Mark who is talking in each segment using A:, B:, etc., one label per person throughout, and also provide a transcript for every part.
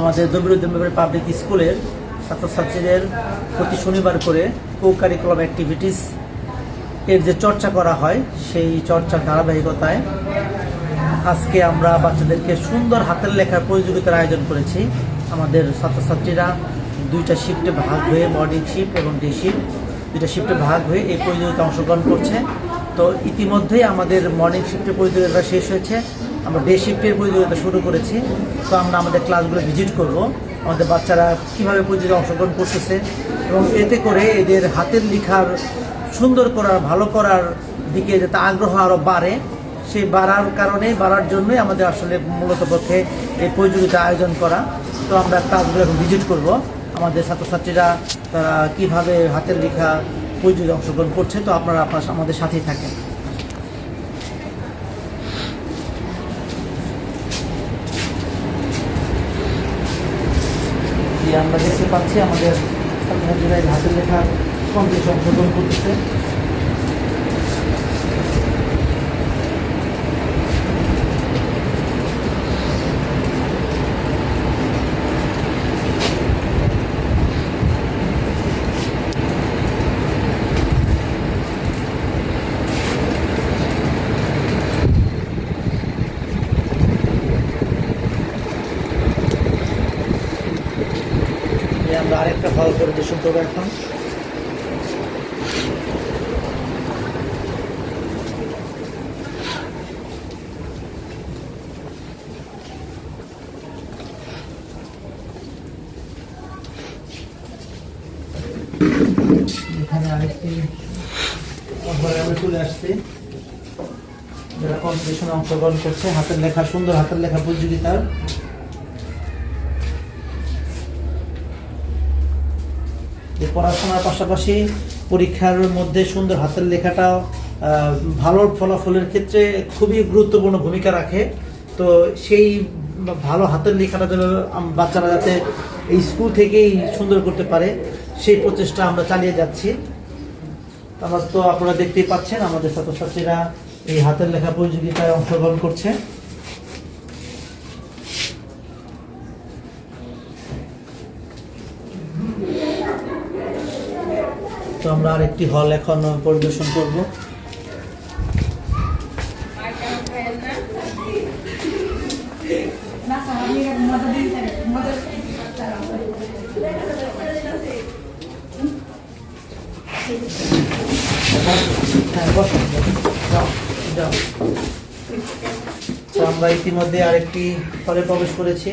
A: আমাদের দবিরুদ্দিন পাবলিক স্কুলের ছাত্রছাত্রীদের প্রতি শনিবার করে কো কারিকুলাম অ্যাক্টিভিটিস এর যে চর্চা করা হয় সেই চর্চার ধারাবাহিকতায় আজকে আমরা বাচ্চাদেরকে সুন্দর হাতের লেখার প্রতিযোগিতার আয়োজন করেছি। আমাদের ছাত্রছাত্রীরা দুইটা শিফটে ভাগ হয়ে, মর্নিং শিফট এবং ডে শিফট, দুইটা শিফটে ভাগ হয়ে এই প্রতিযোগিতায় অংশগ্রহণ করছে। তো ইতিমধ্যেই আমাদের মর্নিং শিফটের প্রতিযোগিতা শেষ হয়েছে, আমরা ডে শিফটের প্রতিযোগিতা শুরু করেছি। তো আমরা আমাদের ক্লাসগুলো ভিজিট করব, আমাদের বাচ্চারা কীভাবে প্রতিযোগিতায় অংশগ্রহণ করতেছে এবং এতে করে এদের হাতের লেখার সুন্দর করার, ভালো করার দিকে যাতে আগ্রহ আরও বাড়ে, সেই বাড়ার জন্যই আমাদের আসলে মূলত পক্ষে এই প্রতিযোগিতা আয়োজন করা। তো আমরা ক্লাসগুলো এখন ভিজিট করব, আমাদের ছাত্রছাত্রীরা তারা কীভাবে হাতের লেখা প্রতিযোগিতায় অংশগ্রহণ করছে। তো আপনারা আমাদের সাথেই থাকেন। আমরা দেখতে পাচ্ছি আমাদের ছাত্রছাত্রীরা হাতের লেখার কম্পিটিশনে অংশগ্রহণ করতেছে। আমরা আরেকটা হল পরিদর্শন করবো এখন। এখানে আরেকটি ঘরে আমরা চলে আসছি, যারা কম্পিটিশনে অংশগ্রহণ করছে হাতের লেখা, সুন্দর হাতের লেখা প্রতিযোগিতার। পড়াশোনার পাশাপাশি পরীক্ষার মধ্যে সুন্দর হাতের লেখাটা ভালো ফলাফলের ক্ষেত্রে খুবই গুরুত্বপূর্ণ ভূমিকা রাখে। তো সেই ভালো হাতের লেখাটা যেন বাচ্চারা যাতে এই স্কুল থেকেই সুন্দর করতে পারে, সেই প্রচেষ্টা আমরা চালিয়ে যাচ্ছি। তো আপনারা দেখতেই পাচ্ছেন আমাদের ছাত্রছাত্রীরা এই হাতের লেখা প্রতিযোগিতায় অংশগ্রহণ করছে। তো আমরা আরেকটি হল এখন পরিদর্শন করব। আমরা ইতিমধ্যে আরেকটি হলে প্রবেশ করেছি,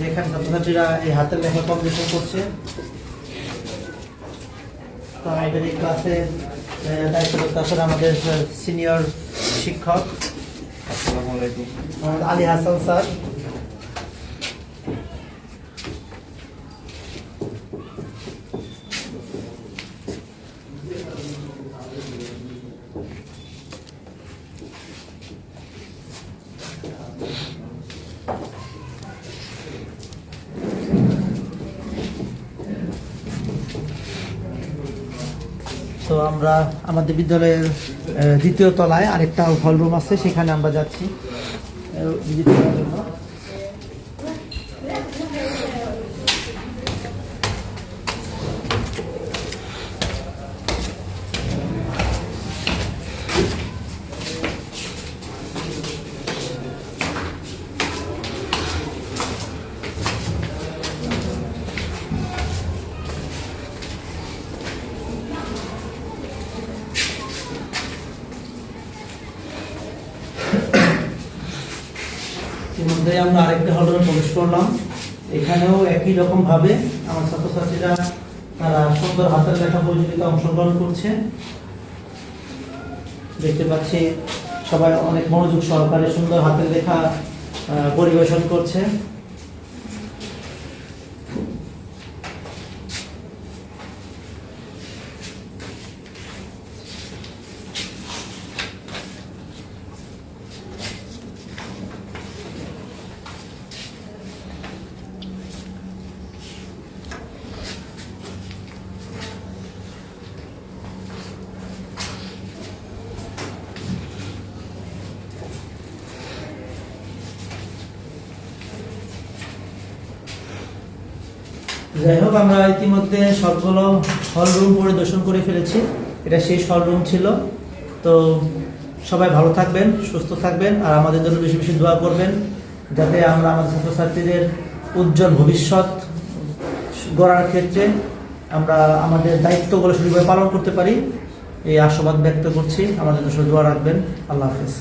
A: যেখানে ছাত্রছাত্রীরা এই হাতের লেখা কম্পিটিশন করছে। তো আমাদের এই ক্লাসের দায়িত্বরত আছেন আমাদের সিনিয়র শিক্ষক আসসালামু আলাইকুম আলী হাসান স্যার। তো আমরা আমাদের বিদ্যালয়ের দ্বিতীয় তলায় আরেকটা হল রুম আছে, সেখানে আমরা যাচ্ছি ভিজিট করার জন্য। ইতিমধ্যে আমরা আরেকটা হলে প্রবেশ করলাম, এখানেও একই রকম ভাবে আমার ছাত্রছাত্রীরা তারা সুন্দর হাতের লেখা প্রতিযোগিতায় অংশগ্রহণ করছে। দেখতে পাচ্ছি সবাই অনেক মনোযোগ সহকারে সুন্দর হাতের লেখা পরিবেশন করছে। যাই হোক, আমরা ইতিমধ্যে সবগুলো হল রুম পরিদর্শন করে ফেলেছি। এটা শেষ হল রুম ছিল। তো সবাই ভালো থাকবেন, সুস্থ থাকবেন, আর আমাদের জন্য বেশি বেশি দোয়া করবেন, যাতে আমরা আমাদের ছাত্রছাত্রীদের উজ্জ্বল ভবিষ্যৎ গড়ার ক্ষেত্রে আমরা আমাদের দায়িত্বগুলো সঠিকভাবে পালন করতে পারি। এই আশাবাদ ব্যক্ত করছি। আমাদের জন্য দোয়া রাখবেন। আল্লাহ হাফেজ।